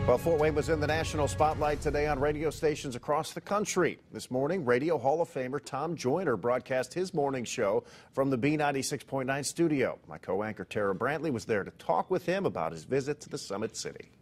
Well, Fort Wayne was in the national spotlight today on radio stations across the country. This morning, Radio Hall of Famer Tom Joyner broadcast his morning show from the B96.9 studio. My co-anchor Tara Brantley was there to talk with him about his visit to the Summit City.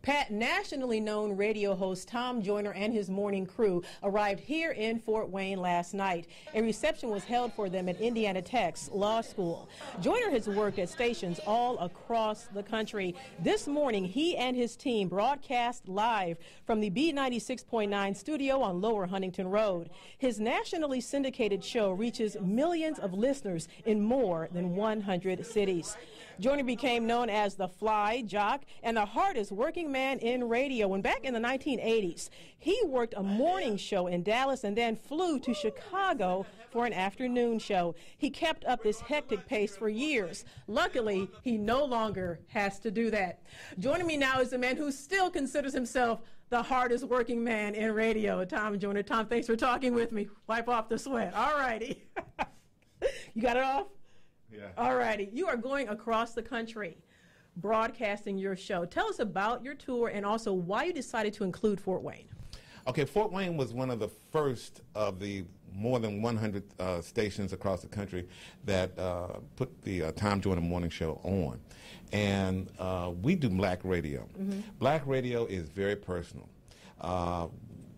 Pat, nationally known radio host Tom Joyner and his morning crew arrived here in Fort Wayne last night. A reception was held for them at Indiana Tech's Law School. Joyner has worked at stations all across the country. This morning, he and his team broadcast live from the B96.9 studio on Lower Huntington Road. His nationally syndicated show reaches millions of listeners in more than 100 cities. Joyner became known as the fly jock and the hardest working man in radio. When back in the 1980s, he worked a morning show in Dallas and then flew to Chicago for an afternoon show. He kept up this hectic pace for years. Luckily, he no longer has to do that. Joining me now is a man who still considers himself the hardest working man in radio, Tom Joyner. Tom, thanks for talking with me. Wipe off the sweat. All righty. You got it off? Yeah. All righty. You are going across the country broadcasting your show. Tell us about your tour and also why you decided to include Fort Wayne. Okay, Fort Wayne was one of the first of the more than 100 stations across the country that put the Tom Joyner Morning Show on. And we do black radio. Mm-hmm. Black radio is very personal.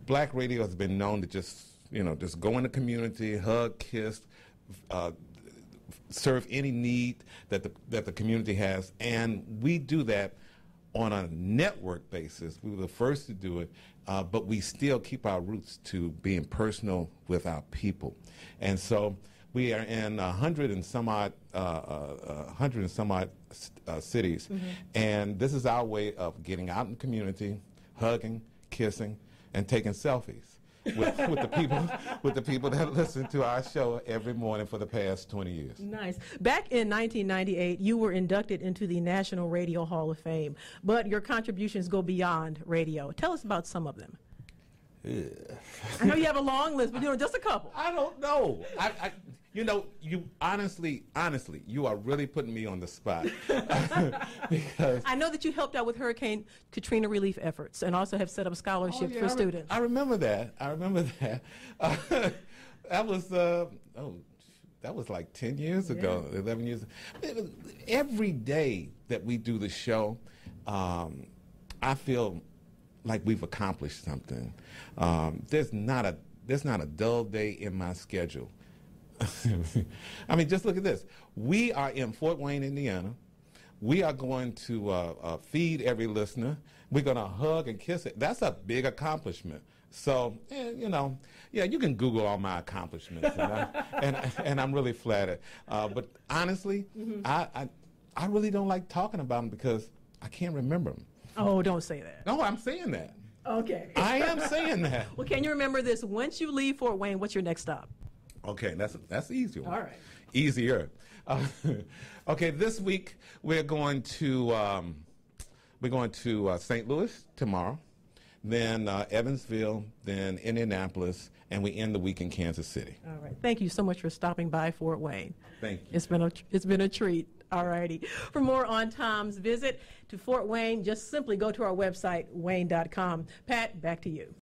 Black radio has been known to just go in the community, hug, kiss, serve any need that the community has, and we do that on a network basis. We were the first to do it, but we still keep our roots to being personal with our people, and so we are in 100 and some odd cities, mm-hmm. and this is our way of getting out in the community, hugging, kissing, and taking selfies. with the people that listen to our show every morning for the past 20 years. Nice. Back in 1998, you were inducted into the National Radio Hall of Fame, but your contributions go beyond radio. Tell us about some of them. I know you have a long list, but just a couple. I don't know. You honestly, you are really putting me on the spot. Because I know that you helped out with Hurricane Katrina relief efforts and also have set up scholarships for students. I remember that. That was like 10 years ago, 11 years. Every day that we do the show, I feel like we've accomplished something. There's not a dull day in my schedule. I mean, just look at this. We are in Fort Wayne, Indiana. We are going to feed every listener. We're going to hug and kiss it. That's a big accomplishment. So, you can Google all my accomplishments, and I'm really flattered. But honestly, mm-hmm. I really don't like talking about them because I can't remember them. Oh, don't say that. No, I'm saying that. Okay. I am saying that. Well, can you remember this? Once you leave Fort Wayne, what's your next stop? Okay, that's the easy one. All right. Easier. Okay, this week we're going to St. Louis tomorrow, then Evansville, then Indianapolis, and we end the week in Kansas City. All right. Thank you so much for stopping by Fort Wayne. Thank you. It's been a treat. All righty. For more on Tom's visit to Fort Wayne, just simply go to our website, wayne.com. Pat, back to you.